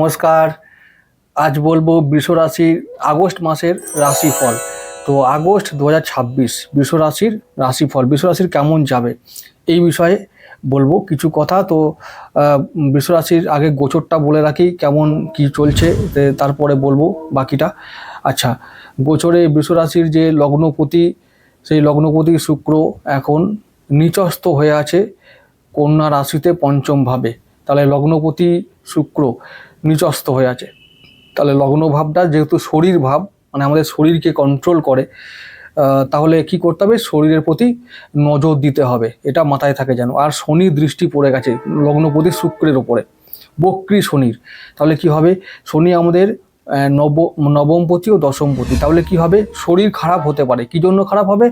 নমস্কার। আজ বলবো বৃষ রাশির আগস্ট মাসের রাশিফল। তো আগস্ট 2026 বৃষ রাশির রাশিফল, বৃষ রাশির কেমন যাবে এই বিষয়ে বলবো কিছু কথা। তো বৃষ রাশির আগে গোচরটা বলে রাখি কেমন কি চলছে, তারপরে বলবো বাকিটা। আচ্ছা, গোচরে বৃষ রাশির যে লগ্নপতি, সেই লগ্নপতি শুক্র এখন নিচস্থ হয়ে আছে কন্যা রাশিতে পঞ্চম ভাবে। তাহলে লগ্নপতি শুক্র নিচস্থ হয়ে আছে, তাহলে লগ্ন ভাবটা যেহেতু শরীর ভাব, মানে আমাদের শরীরকে কন্ট্রোল করে, তাহলে কি করতে হবে, শরীরের প্রতি নজর দিতে হবে, এটা মাথায় থাকে যেন। আর শনির দৃষ্টি পড়ে গেছে লগ্নপতি শুক্রের ওপরে, বক্রী শনির। তাহলে কি হবে, শনি আমাদের নবমপতি ও দশমপতি। তাহলে কি হবে, শরীর খারাপ হতে পারে। কি জন্য খারাপ হবে,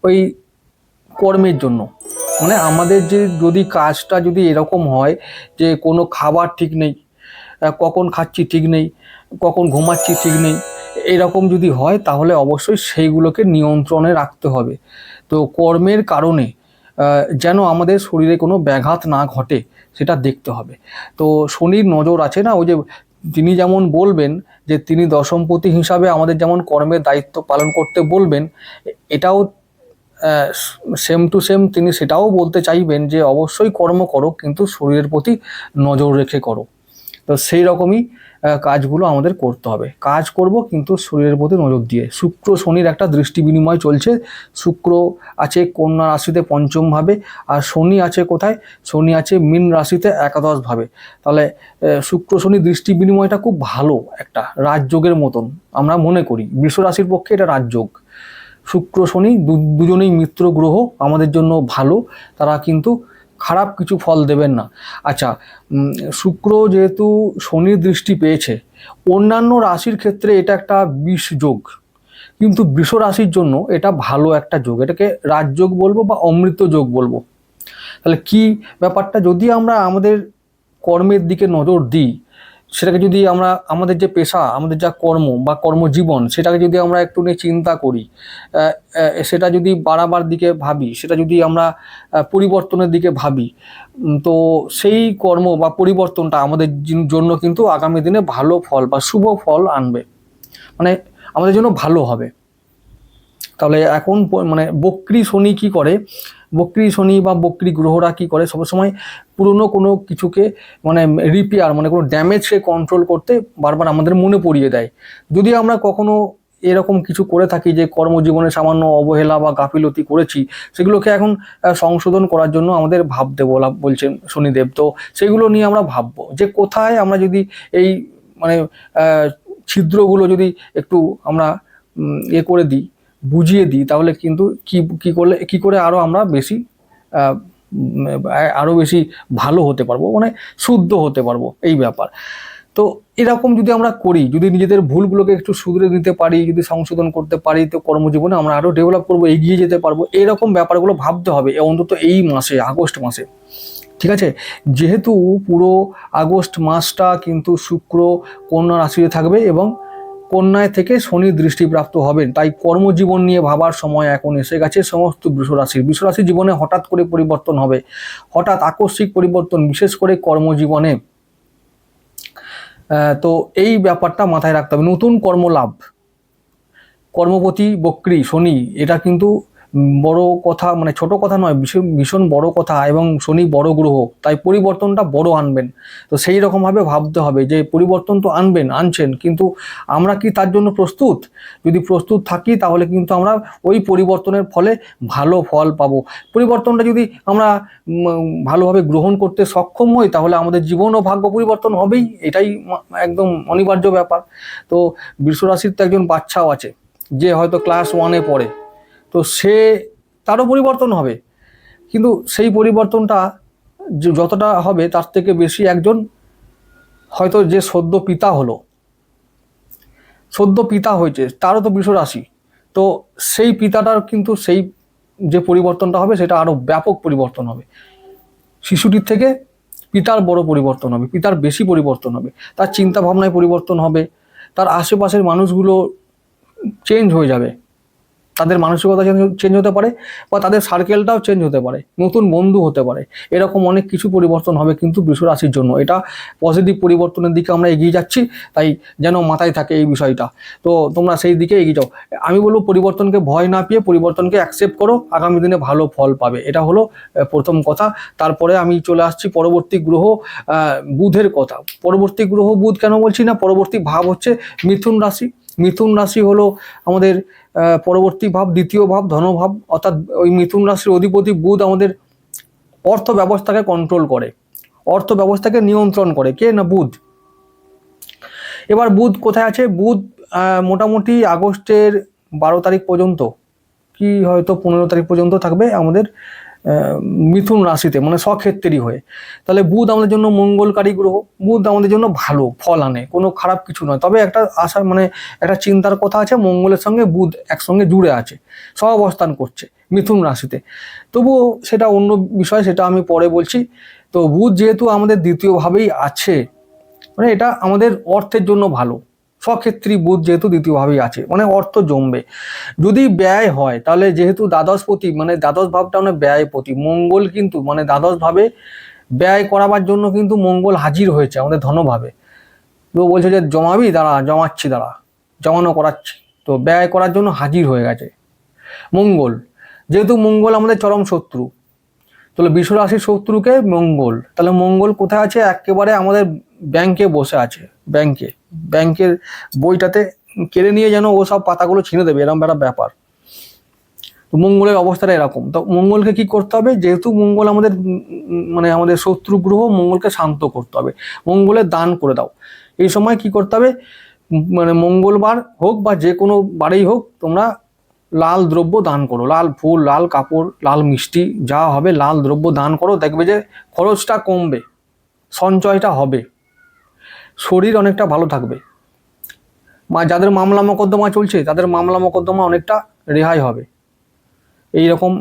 ওই কর্মের জন্য। মানে আমাদের যে যদি কাজটা যদি এরকম হয় যে কোনো খাবার ঠিক নেই, কখন খাচ্ছি ঠিক নেই, কখন ঘুমাচ্ছি ঠিক নেই, এরকম যদি হয় তাহলে অবশ্যই সেইগুলোকে নিয়ন্ত্রণে রাখতে হবে। তো কর্মের কারণে যেন আমাদের শরীরে কোনো ব্যাঘাত না ঘটে সেটা দেখতে হবে। তো শনির নজর আছে না, ওই যে তিনি যেমন বলবেন যে তিনি দশমপতি হিসাবে আমাদের যেমন কর্মের দায়িত্ব পালন করতে বলবেন, এটাও সেম টু সেম তিনি সেটাও বলতে চাইবেন যে অবশ্যই কর্ম করো, কিন্তু শরীরের প্রতি নজর রেখে করো। তো সেই রকমই কাজগুলো আমাদের করতে হবে। কাজ করব কিন্তু শরীরের প্রতি নজর দিয়ে। শুক্র শনির একটা দৃষ্টি বিনিময় চলছে। শুক্র আছে কন্যা রাশিতে পঞ্চম ভাবে, আর শনি আছে কোথায়, শনি আছে মীন রাশিতে একাদশ ভাবে। তাহলে শুক্র শনি দৃষ্টি বিনিময়টা খুব ভালো, একটা রাজযোগের মতন আমরা মনে করি। বৃষ রাশির পক্ষে এটা রাজযোগ। শুক্র শনি দুজনেই মিত্র গ্রহ, আমাদের জন্য ভালো, তারা কিন্তু খারাপ কিছু ফল দেবেন না। আচ্ছা, শুক্র যেহেতু শনির দৃষ্টি পেয়েছে, অন্যান্য রাশির ক্ষেত্রে এটা একটা বিষ যোগ, কিন্তু বৃষ রাশির জন্য এটা ভালো একটা যোগ। এটাকে রাজযোগ বলবো বা অমৃত যোগ বলবো। তাহলে কি ব্যাপারটা, যদি আমরা আমাদের কর্মের দিকে নজর দিই, সেটাকে যদি আমরা আমাদের যে পেশা, আমাদের যা কর্ম বা কর্মজীবন, সেটাকে যদি আমরা একটু নিয়ে চিন্তা করি, সেটা যদি বাড়াবার দিকে ভাবি, সেটা যদি আমরা পরিবর্তনের দিকে ভাবি, তো সেই কর্ম বা পরিবর্তনটা আমাদের জন্য কিন্তু আগামী দিনে ভালো ফল বা শুভ ফল আনবে, মানে আমাদের জন্য ভালো হবে। তাহলে এখন মানে বক্রী শনি কি করে, বক্রী শনি বা বক্রী গ্রহরা কি করে, সবসময় পুরনো কোনো কিছুকে মানে রিপেয়ার, মানে কোনো ড্যামেজকে কন্ট্রোল করতে বারবার আমাদের মনে পড়িয়ে দেয়। যদি আমরা কখনো এরকম কিছু করে থাকি যে কর্মজীবনে সামান্য অবহেলা বা গাফিলতি করেছি, সেগুলোকে এখন সংশোধন করার জন্য আমাদের ভাবতে বলছেন শনিদেব। তো সেগুলো নিয়ে আমরা ভাববো যে কোথায় আমরা যদি এই মানে ছিদ্রগুলো যদি একটু আমরা করে দিই, বুঝিয়ে দিই, তাহলে কিন্তু কি করে আরো আমরা বেশি আরো বেশি ভালো হতে পারবো, মানে শুদ্ধ হতে পারবো, এই ব্যাপার। তো এরকম যদি আমরা করি, যদি নিজেদের ভুলগুলোকে একটু শুধরে নিতে পারি, যদি সংশোধন করতে পারি, তো কর্মজীবনে আমরা আরো ডেভেলপ করবো, এগিয়ে যেতে পারবো। এরকম ব্যাপারগুলো ভাবতে হবে অন্তত এই মাসে, আগস্ট মাসে। ঠিক আছে, যেহেতু পুরো আগস্ট মাসটা কিন্তু শুক্র কন্যা রাশিতে থাকবে এবং কন্যায় থেকে শনি দৃষ্টিপ্রাপ্ত হবেন, তাই কর্মজীবন নিয়ে ভাবার সময় এখন এসে গেছে সমস্ত বৃষ রাশির জীবনে হঠাৎ করে পরিবর্তন হবে, হঠাৎ আকস্মিক পরিবর্তন, বিশেষ করে কর্মজীবনে। তো এই ব্যাপারটা মাথায় রাখতে হবে। নতুন কর্মলাভ, কর্মপতি বক্রী শনি, এটা কিন্তু বড় কথা, মানে ছোট কথা নয়, ভীষণ বড় কথা। এবং শনি বড় গ্রহ, তাই পরিবর্তনটা বড় আনবেন। তো সেই রকমভাবে ভাবতে হবে যে পরিবর্তন তো আনছেন, কিন্তু আমরা কি তার জন্য প্রস্তুত? যদি প্রস্তুত থাকি তাহলে কিন্তু আমরা ওই পরিবর্তনের ফলে ভালো ফল পাবো। পরিবর্তনটা যদি আমরা ভালোভাবে গ্রহণ করতে সক্ষম হই, তাহলে আমাদের জীবন ও ভাগ্য পরিবর্তন হবেই, এটাই একদম অনিবার্য ব্যাপার। তো বৃষ রাশির তো একজন বাচ্চাও আছে, যে হয়তো ক্লাস 1-এ পড়ে, তো তারও পরিবর্তন হবে, কিন্তু সেই পরিবর্তনটা যতটা হবে তার থেকে বেশি একজন হয়তো যে সদ্য পিতা হয়েছে, তারও তো বৃষ রাশি, তো সেই পিতাটার কিন্তু সেই যে পরিবর্তনটা হবে সেটা আরো ব্যাপক পরিবর্তন হবে। শিশুটির থেকে পিতার বড় পরিবর্তন হবে, পিতার বেশি পরিবর্তন হবে, তার চিন্তা ভাবনায় পরিবর্তন হবে, তার আশেপাশের মানুষগুলো চেঞ্জ হয়ে যাবে। তাদের মানসিকতা চেঞ্জ হতে পারে, বা তাদের সার্কেলটাও চেঞ্জ হতে পারে, নতুন বন্ধু হতে পারে, এরকম অনেক কিছু পরিবর্তন হবে কিন্তু বৃষ রাশির জন্য। এটা পজিটিভ পরিবর্তনের দিকে আমরা এগিয়ে যাচ্ছি, তাই যেন মাথায় থাকে এই বিষয়টা। তো তোমরা সেই দিকে এগিয়ে যাও। আমি বলবো পরিবর্তনকে ভয় না পেয়ে পরিবর্তনকে অ্যাকসেপ্ট করো, আগামী দিনে ভালো ফল পাবে। এটা হলো প্রথম কথা। তারপরে আমি চলে আসছি পরবর্তী গ্রহ বুধের কথা। পরবর্তী গ্রহ বুধ কেন বলছি না, পরবর্তী ভাব হচ্ছে মিথুন রাশি। মিথুন রাশি হলো আমাদের পরবর্তী ভাব, দ্বিতীয় ভাব, ধনভাব। অর্থাৎ ওই মিথুন রাশির অধিপতি বুধ আমাদের অর্থ ব্যবস্থাকে কন্ট্রোল করে, অর্থ ব্যবস্থাকে নিয়ন্ত্রণ করে। কে না, বুধ। এবার বুধ কোথায় আছে? বুধ মোটামুটি আগস্টের 12 তারিখ পর্যন্ত, কি হয়তো 15 তারিখ পর্যন্ত থাকবে আমাদের মিথুন রাশিতে, মানে স্বক্ষেত্রেরই হয়ে। তাহলে বুধ আমাদের জন্য মঙ্গলকারী গ্রহ, বুধ আমাদের জন্য ভালো ফল আনে, কোনো খারাপ কিছু নয়। তবে একটা আশা, মানে একটা চিন্তার কথা আছে, মঙ্গলের সঙ্গে বুধ একসঙ্গে জুড়ে আছে, সহ অবস্থান করছে মিথুন রাশিতে। তবুও সেটা অন্য বিষয়, সেটা আমি পরে বলছি। তো বুধ যেহেতু আমাদের দ্বিতীয়ভাবেই আছে, মানে এটা আমাদের অর্থের জন্য ভালো। স্বক্ষেত্রী বুধ যেহেতু দ্বিতীয়ভাবেই আছে, মানে অর্থ জমবে। যদি ব্যয় হয় তাহলে, যেহেতু দ্বাদশপতি, মানে দ্বাদশ ভাবটা মানে ব্যয়পতি, মঙ্গল কিন্তু মানে দ্বাদশ ভাবে ব্যয় করাবার জন্য কিন্তু মঙ্গল হাজির হয়েছে আমাদের ধনভাবে। তো বলছে যে জমাবি, দাঁড়া, জমাচ্ছি, দাঁড়া, জমানো করাচ্ছি। তো ব্যয় করার জন্য হাজির হয়ে গেছে মঙ্গল। যেহেতু মঙ্গল আমাদের চরম শত্রু, তাহলে বৃষ রাশির শত্রুকে মঙ্গল, তাহলে মঙ্গল কোথায় আছে? একেবারে আমাদের ব্যাংকে বসে আছে। ব্যাংকের বইটাতে কেড়ে নিয়ে যেন ও সব পাতাগুলো ছিঁড়ে দেবে, এরকম একটা ব্যাপার। তো মঙ্গলের অবস্থাটা এরকম। তো মঙ্গলকে কি করতে হবে? যেহেতু মঙ্গল আমাদের মানে আমাদের শত্রু গ্রহ, মঙ্গলকে শান্ত করতে হবে। মঙ্গলের দান করে দাও। এই সময় কি করতে হবে? মানে মঙ্গলবার হোক বা যে কোনো বারেই হোক, তোমরা লাল দ্রব্য দান করো, লাল ফুল, লাল কাপড়, লাল মিষ্টি, যা হবে লাল দ্রব্য দান করো। দেখবে যে খরচটা কমবে, সঞ্চয়টা হবে, শরীর অনেকটা ভালো থাকবে। যাদের মামলা মোকদ্দমা চলছে, তাদের মামলা মোকদ্দমা অনেকটা রেহাই হবে। এইরকম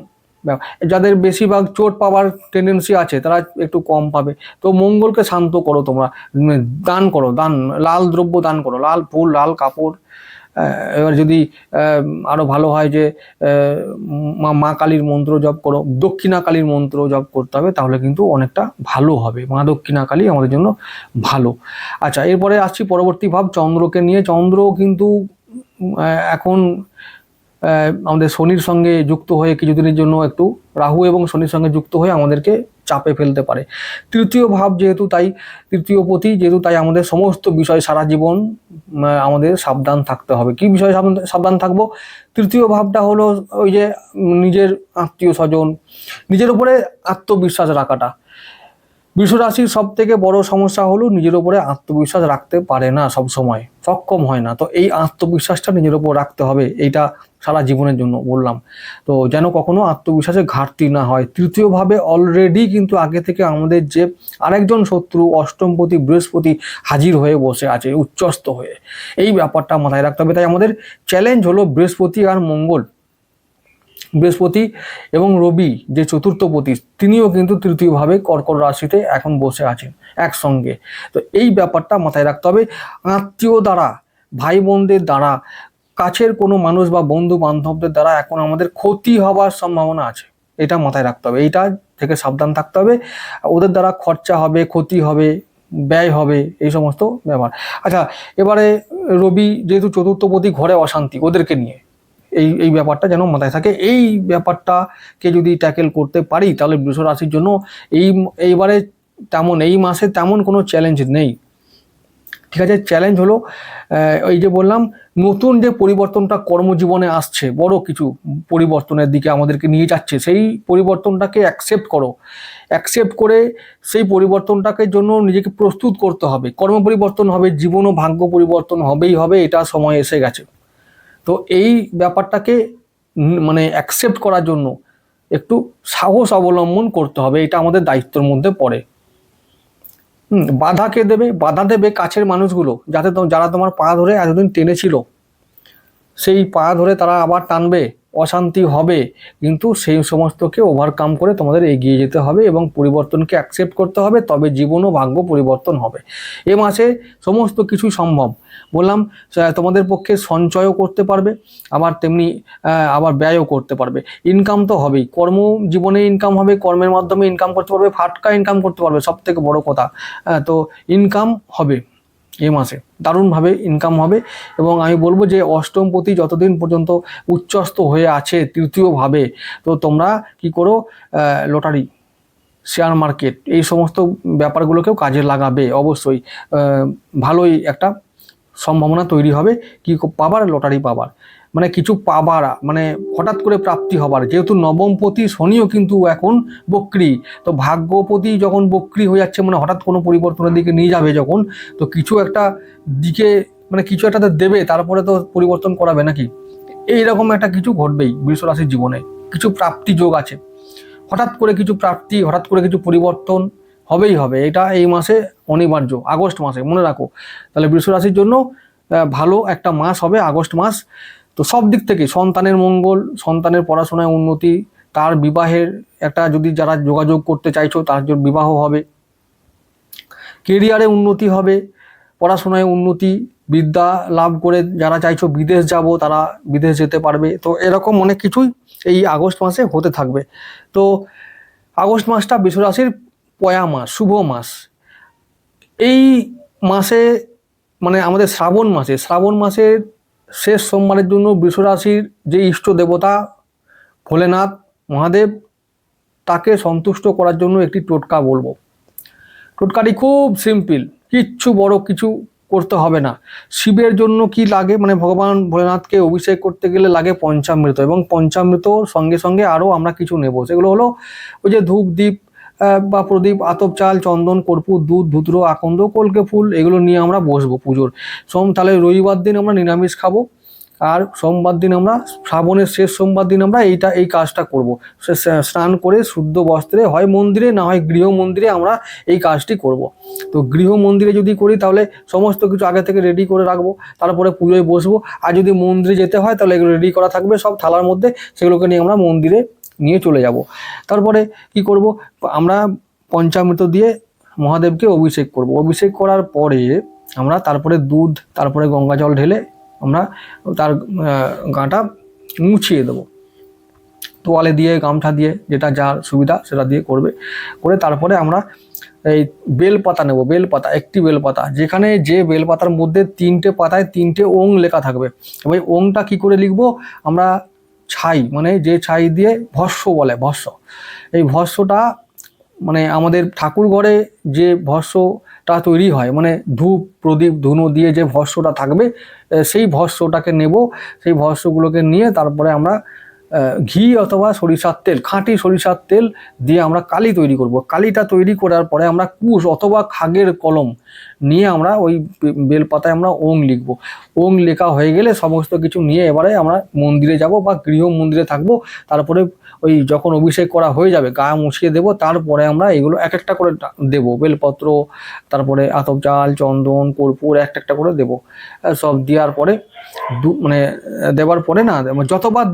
যাদের বেশিরভাগ চোট পাওয়ার টেন্ডেন্সি আছে, তারা একটু কম পাবে। তো মঙ্গলকে শান্ত করো তোমরা, দান করো, লাল দ্রব্য দান করো, লাল ফুল, লাল কাপড়। এবার যদি আরো ভালো হয় যে মা কালীর মন্ত্র জপ করো, দক্ষিণা কালীর মন্ত্র জপ করতে হবে, তাহলে কিন্তু অনেকটা ভালো হবে। মা দক্ষিণা কালী আমাদের জন্য ভালো। আচ্ছা, এরপরে আসছি পরবর্তী ভাব চন্দ্রকে নিয়ে। চন্দ্র কিন্তু এখন আমাদের শনির সঙ্গে যুক্ত হয়ে কিছুদিনের জন্য, একটু রাহু এবং শনির সঙ্গে যুক্ত হয়ে আমাদেরকে চাপে ফেলতে পারে। তৃতীয় ভাব যেহেতু, তাই তৃতীয় পতি যেহেতু, তাই আমাদের সমস্ত বিষয় সারা জীবন আমাদের সাবধান থাকতে হবে। কি বিষয়ে সাবধান থাকবো? তৃতীয় ভাবটা হলো ওই যে নিজের আত্মীয় স্বজন, নিজের উপরে আত্মবিশ্বাস রাখাটা। বৃষ রাশির সব থেকে বড় সমস্যা হলো নিজের উপরে আত্মবিশ্বাস রাখতে পারে না, সব সময় সক্ষম হয় না। তো এই আত্মবিশ্বাসটা নিজের উপর রাখতে হবে, এইটা সারা জীবনের জন্য বললাম। তো যেন কখনো আত্মবিশ্বাসের ঘাটতি না হয়। তৃতীয়ভাবে অলরেডি কিন্তু আগে থেকে আমাদের যে আরেকজন শত্রু অষ্টমপতি বৃহস্পতি হাজির হয়ে বসে আছে উচ্চস্থ হয়ে, এই ব্যাপারটা মাথায় রাখতে হবে। তাই আমাদের চ্যালেঞ্জ হলো বৃহস্পতি আর মঙ্গল, বৃহস্পতি এবং রবি যে চতুর্থপতি, তিনিও কিন্তু তৃতীয়ভাবে কর্কট রাশিতে এখন বসে আছেন একসঙ্গে। তো এই ব্যাপারটা মাথায় রাখতে হবে। আত্মীয় দ্বারা, ভাই বোনদের দ্বারা, কাছের কোনো মানুষ বা বন্ধু বান্ধবদের দ্বারা এখন আমাদের ক্ষতি হওয়ার সম্ভাবনা আছে, এটা মাথায় রাখতে হবে। এইটা থেকে সাবধান থাকতে হবে। ওদের দ্বারা খরচা হবে, ক্ষতি হবে, ব্যয় হবে, এই সমস্ত ব্যাপার। আচ্ছা, এবারে রবি যেহেতু চতুর্থপতি, ঘরে অশান্তি, ওদেরকে নিয়ে এই ব্যাপারটা যেন মাথায় থাকে। এই ব্যাপারটাকে যদি ট্যাকেল করতে পারি, তাহলে বৃষ রাশির জন্য এইবারে এই মাসে তেমন কোনো চ্যালেঞ্জ নেই। ঠিক আছে, চ্যালেঞ্জ হলো ওই যে বললাম, নতুন যে পরিবর্তনটা কর্মজীবনে আসছে, বড় কিছু পরিবর্তনের দিকে আমাদেরকে নিয়ে যাচ্ছে, সেই পরিবর্তনটাকে অ্যাকসেপ্ট করো। অ্যাকসেপ্ট করে সেই পরিবর্তনটাকে জন্য নিজেকে প্রস্তুত করতে হবে। কর্ম পরিবর্তন হবে, জীবন ও ভাগ্য পরিবর্তন হবেই হবে, এটা সময় এসে গেছে। তো এই ব্যাপারটাকে মানে অ্যাকসেপ্ট করার জন্য একটু সাহস অবলম্বন করতে হবে, এটা আমাদের দায়িত্বের মধ্যে পড়ে। বাধা দেবে কাছের মানুষগুলো, যারা তোমার পা ধরে এতদিন টেনেছিল, সেই পা ধরে তারা আবার টানবে, অশান্তি হবে, কিন্তু সেই সমস্তকে ওভারকাম করে তোমাদের এগিয়ে যেতে হবে এবং পরিবর্তনকে অ্যাকসেপ্ট করতে হবে, তবে জীবন ও ভাগ্য পরিবর্তন হবে। এ মাসে সমস্ত কিছুই সম্ভব। বললাম তোমাদের পক্ষে সঞ্চয়ও করতে পারবে, আবার তেমনি আবার ব্যয়ও করতে পারবে। ইনকাম তো হবেই, কর্মজীবনে ইনকাম হবে, কর্মের মাধ্যমে ইনকাম করতে পারবে, ফাটকা ইনকাম করতে পারবে, সব থেকে বড় কথা। তো ইনকাম হবে এই মাসে, দারুণভাবে ইনকাম হবে। এবং আমি বলবো যে অষ্টমপতি যতদিন পর্যন্ত উচ্চস্থ হয়ে আছে তৃতীয়ভাবে, তো তোমরা কি করো, লটারি, শেয়ার মার্কেট, এই সমস্ত ব্যাপারগুলোকেও কাজে লাগাবে অবশ্যই। ভালোই একটা সম্ভাবনা তৈরি হবে কি পাবার, লটারি পাবার, মানে কিছু পাবার, মানে হঠাৎ করে প্রাপ্তি হবার। যেহেতু নবমপতি শনিও কিন্তু এখন বক্রী, তো ভাগ্যপতি যখন বক্রী হয়ে যাচ্ছে, মানে হঠাৎ কোনো পরিবর্তনের দিকে নিয়ে যাবে যখন, তো কিছু একটা দিকে, মানে কিছু একটা দেবে, তারপরে তো পরিবর্তন করাবে নাকি, এইরকম একটা কিছু ঘটবেই বৃষ রাশির জীবনে। কিছু প্রাপ্তি যোগ আছে, হঠাৎ করে কিছু প্রাপ্তি, হঠাৎ করে কিছু পরিবর্তন হবেই হবে, এটা এই মাসে অনিবার্য, আগস্ট মাসে মনে রাখো। তাহলে বৃষ রাশির জন্য ভালো একটা মাস হবে আগস্ট মাস। তো সব দিক থেকে সন্তানের মঙ্গল, সন্তানের পড়াশোনায় উন্নতি, তার বিবাহের একটা, যদি যারা যোগাযোগ করতে চাইছো তার জন্য বিবাহ হবে, কেরিয়ারে উন্নতি হবে, পড়াশোনায় উন্নতি, বিদ্যা লাভ করে যারা চাইছো বিদেশ যাব তারা বিদেশ যেতে পারবে। তো এরকম অনেক কিছুই এই আগস্ট মাসে হতে থাকবে। তো আগস্ট মাসটা বৃষ রাশির পয়া মাস, শুভ মাস। এই মাসে মানে আমাদের শ্রাবণ মাসের শেষ সোমবারের জন্য বৃষ রাশির যে ইষ্ট দেবতা ভোলেনাথ মহাদেব, তাকে সন্তুষ্ট করার জন্য একটি টোটকা বলবো। টোটকাটি খুব সিম্পল, কিচ্ছু বড় কিছু করতে হবে না। শিবের জন্য কি লাগে, মানে ভগবান ভোলেনাথকে অভিষেক করতে গেলে লাগে পঞ্চামৃত, এবং পঞ্চামৃত সঙ্গে সঙ্গে আরও আমরা কিছু নেব। সেগুলো হলো ওই যে ধূপ, দ্বীপ বা প্রদীপ, আতপ চাল, চন্দন, কর্পূর, দুধ, ধুতরো, আকন্দ, কলকে ফুল, এগুলো নিয়ে আমরা বসবো পুজোর। তাহলে রবিবার দিন আমরা নিরামিষ খাবো, আর সোমবার দিন আমরা, শ্রাবণের শেষ সোমবার দিন আমরা এই কাজটা করব। স্নান করে শুদ্ধ বস্ত্রে, হয় মন্দিরে না হয় গৃহ মন্দিরে আমরা এই কাজটি করব। তো গৃহ মন্দিরে যদি করি তাহলে সমস্ত কিছু আগে থেকে রেডি করে রাখবো, তারপরে পুজোয় বসবো। আর যদি মন্দিরে যেতে হয় তাহলে এগুলো রেডি করা থাকবে সব থালার মধ্যে, সেগুলোকে নিয়ে আমরা মন্দিরে নিয়ে চলে যাব। তারপরে কি করব, আমরা পঞ্চামৃত দিয়ে মহাদেবকে অভিষেক করব। অভিষেক করার পরে আমরা তারপরে দুধ, তারপরে গঙ্গা জল ঢেলে আমরা তার গাটা মুছিয়ে দেবো, তোয়ালে দিয়ে, গামছা দিয়ে, যেটা যার সুবিধা সেটা দিয়ে করবে। করে তারপরে আমরা এই বেলপাতা নেব, বেলপাতা, একটি বেলপাতা, যেখানে যে বেলপাতার মধ্যে 3টে পাতায় 3টে ওং লেখা থাকবে। এবার ওংটা কি করে লিখবো, আমরা ছাই, মানে যে ছাই দিয়ে ভস্য বলে, ভস্য, এই ভস্যটা মানে আমাদের ঠাকুর ঘরে যে ভস্যটা তৈরি হয়, মানে ধূপ, প্রদীপ, ধুনো দিয়ে যে ভস্যটা থাকবে, সেই ভস্যটাকে নেব। সেই ভস্যগুলোকে নিয়ে তারপরে আমরা ঘি অথবা সরিষার তেল, খাঁটি সরিষার তেল দিয়ে আমরা কালি তৈরি করব। কালিটা তৈরি করার পরে আমরা কুশ অথবা খাগের কলম নিয়ে আমরা ওই বেলপাতায় আমরা ওং লিখব। ওং লেখা হয়ে গেলে সমস্ত কিছু নিয়ে এবারে আমরা মন্দিরে যাব বা গৃহ মন্দিরে থাকবো। তারপরে ওই যখন অভিষেক করা হয়ে যাবে গা মুছিয়ে দেবো, তারপরে আমরা এগুলো এক একটা করে দেবো, বেলপত্র, তারপরে আতপ চাল, চন্দন, কর্পূর একটা করে দেবো। সব দেওয়ার পরে মানে দেওয়ার পরে না, যতবার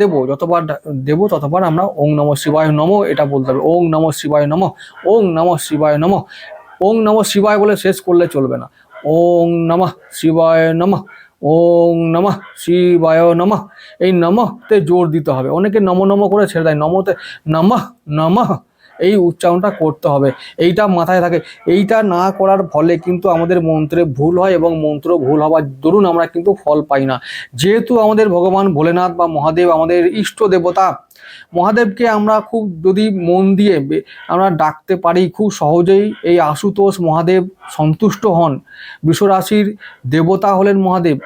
দেবো ততবার আমরা ওং নমঃ শিবায় নমঃ এটা বলতে হবে। ওং নমঃ শিবায় নমঃ, ওং নমঃ শিবায় নমঃ। ওং নমঃ শিবায় বলে শেষ করলে চলবে না। ওং নমঃ শিবায় নমঃ, ওং নমঃ শিবায় নমঃ, এই নমঃতে জোর দিতে হবে। অনেকে নম নম করে ছেড়ে দেয়, নমতে নমঃ নমঃ এই উচ্চারণটা করতে হবে, এইটা মাথায় থাকে। এইটা না করার ফলে কিন্তু আমাদের মন্ত্রে ভুল হয়, এবং মন্ত্র ভুল হওয়ার দরুন আমরা কিন্তু ফল পাই না। যেহেতু আমাদের ভগবান ভোলেনাথ বা মহাদেব আমাদের ইষ্ট দেবতা, মহাদেবকে আমরা খুব যদি মন দিয়ে আমরা ডাকতে পারি, খুব সহজেই এই আশুতোষ মহাদেব সন্তুষ্ট হন। বৃষ রাশির দেবতা হলেন মহাদেব।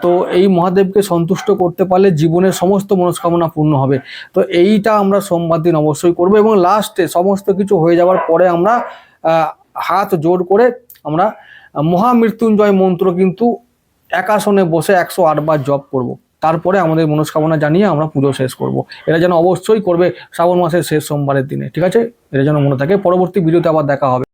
তো এই মহাদেবকে সন্তুষ্ট করতে পারলে জীবনের সমস্ত মনস্কামনা পূর্ণ হবে। তো এইটা আমরা সোমবার দিন অবশ্যই করব, এবং লাস্টে সমস্ত কিছু হয়ে যাওয়ার পরে আমরা হাত জোড় করে আমরা মহামৃত্যুঞ্জয় মন্ত্র কিন্তু একাসনে বসে 108 বার জপ করব। তারপরে আমাদের মনস্কামনা জানিয়ে আমরা পুজো শেষ করব। এটা যেন অবশ্যই করবে শ্রাবণ মাসের শেষ সোমবারের দিনে, ঠিক আছে? এটা যেন মনে থাকে। পরবর্তী ভিডিওতে আবার দেখা হবে।